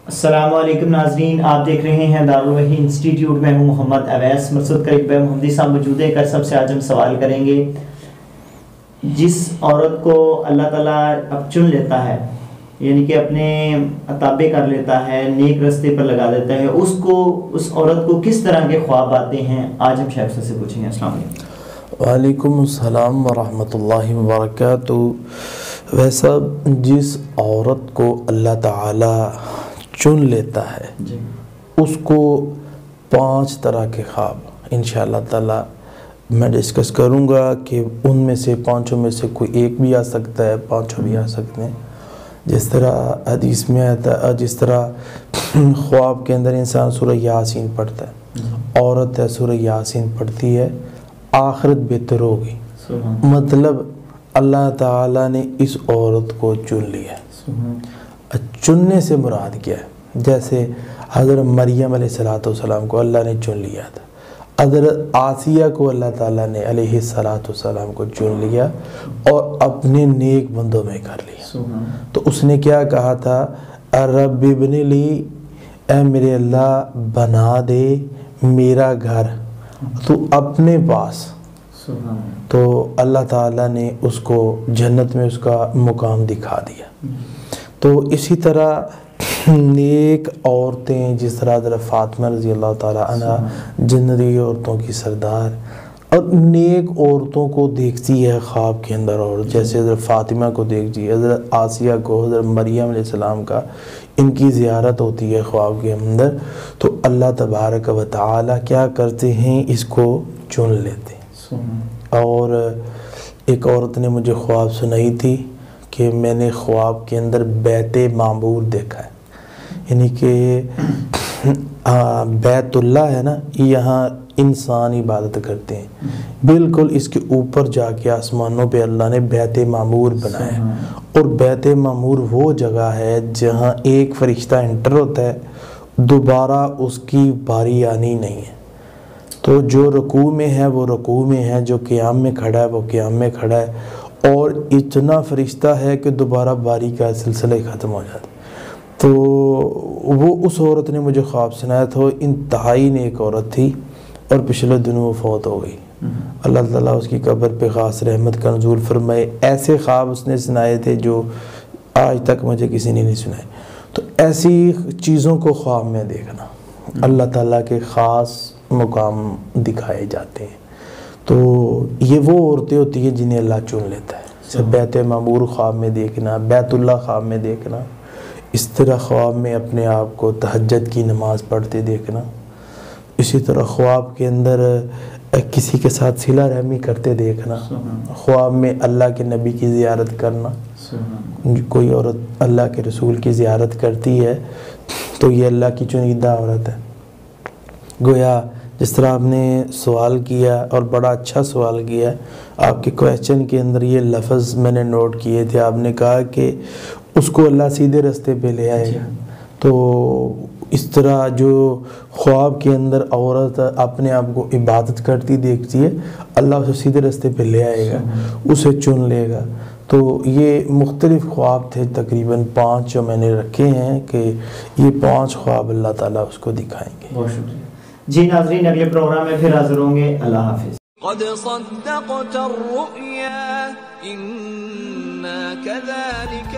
السلام علیکم ناظرین، آپ دیکھ رہے ہیں دارالوحی انسٹیٹیوٹ. میں ہوں محمد اویس. مرسد قریب محمدی صاحب موجود ہے. کر سب سے آج ہم سوال کریں گے، جس عورت کو اللہ تعالیٰ اب چن لیتا ہے، یعنی کہ اپنے تابع کر لیتا ہے، نیک رستے پر لگا دیتا ہے، اس عورت کو کس طرح کے خواب آتے ہیں؟ آج ہم شیخ سے پوچھیں گے. السلام علیکم. وعلیکم السلام ورحمۃ اللہ وبرکاتہ. ویسا جس عورت کو اللہ تعالیٰ چن لیتا ہے جی، اس کو 5 طرح کے خواب انشاءاللہ تعالیٰ میں ڈسکس کروں گا کہ ان میں سے 5 میں سے کوئی ایک بھی آ سکتا ہے، 5 بھی آ سکتے ہیں. جس طرح حدیث میں آتا ہے، جس طرح خواب کے اندر انسان سورہ یاسین پڑھتا ہے، عورت ہے سورہ یاسین پڑھتی ہے، آخرت بہتر ہوگی. مطلب اللہ تعالیٰ نے اس عورت کو چن لیا. چننے سے مراد کیا ہے؟ جیسے حضرت مریم علیہ السلام کو اللہ نے چن لیا تھا، حضرت آسیہ کو اللہ تعالیٰ نے علیہ السلام کو چن لیا اور اپنے نیک بندوں میں کر لیا. تو اس نے کیا کہا تھا؟ رب ابن لی، اے میرے اللہ بنا دے میرا گھر تو اپنے پاس. تو اللہ تعالیٰ نے اس کو جنت میں اس کا مقام دکھا دیا. تو اسی طرح نیک عورتیں، جس طرح حضرت فاطمہ رضی اللہ تعالیٰ عنہ جنتی عورتوں کی سردار، اور نیک عورتوں کو دیکھتی ہے خواب کے اندر، اور جیسے حضرت فاطمہ کو دیکھتی ہے، حضرت آسیہ کو، حضرت مریم علیہ السلام کا ان کی زیارت ہوتی ہے خواب کے اندر. تو اللہ تبارک و تعالیٰ کیا کرتے ہیں؟ اس کو چن لیتے ہیں. اور ایک عورت نے مجھے خواب سنائی تھی کہ میں نے خواب کے اندر بیت معمور دیکھا ہے، یعنی کہ بیت اللہ ہے نا، یہاں انسان عبادت کرتے ہیں، بالکل اس کے اوپر جا کے آسمانوں پہ اللہ نے بیت معمور بنایا ہے. اور بیت معمور وہ جگہ ہے جہاں ایک فرشتہ انٹر ہوتا ہے، دوبارہ اس کی باری آنی نہیں ہے. تو جو رکوع میں ہے وہ رکوع میں ہے، جو قیام میں کھڑا ہے وہ قیام میں کھڑا ہے، اور اتنا فرشتہ ہے کہ دوبارہ باری کا سلسلہ ختم ہو جاتا. تو وہ اس عورت نے مجھے خواب سنایا تھا. انتہائی نیک عورت تھی اور پچھلے دنوں وہ فوت ہو گئی. اللہ تعالیٰ اس کی قبر پہ خاص رحمت کا نزول فرمائے. ایسے خواب اس نے سنائے تھے جو آج تک مجھے کسی نے نہیں سنائے. تو ایسی چیزوں کو خواب میں دیکھنا، اللہ تعالیٰ کے خاص مقام دکھائے جاتے ہیں. تو یہ وہ عورتیں ہوتی ہیں جنہیں اللہ چن لیتا ہے. بیت معمور خواب میں دیکھنا، بیت اللہ خواب میں دیکھنا، اس طرح خواب میں اپنے آپ کو تہجد کی نماز پڑھتے دیکھنا، اسی طرح خواب کے اندر کسی کے ساتھ صلہ رحمی کرتے دیکھنا، خواب میں اللہ کے نبی کی زیارت کرنا. کوئی عورت اللہ کے رسول کی زیارت کرتی ہے تو یہ اللہ کی چنیدہ عورت ہے. گویا جس طرح آپ نے سوال کیا، اور بڑا اچھا سوال کیا، آپ کے کویسچن کے اندر یہ لفظ میں نے نوٹ کیے تھے. آپ نے کہا کہ اس کو اللہ سیدھے رستے پہ لے آئے گا. تو اس طرح جو خواب کے اندر عورت اپنے آپ کو عبادت کرتی دیکھتی ہے، اللہ اسے سیدھے رستے پہ لے آئے گا، اسے چن لے گا. تو یہ مختلف خواب تھے، تقریباً 5 جو میں نے رکھے ہیں کہ یہ 5 خواب اللہ تعالیٰ اس کو دکھائیں گے. بہت شکریہ. جی ناظرین، اگلے پروگرام میں پھر حاضر ہوں گے. اللہ حافظ. قد صدقت الرؤيا إنا كذلك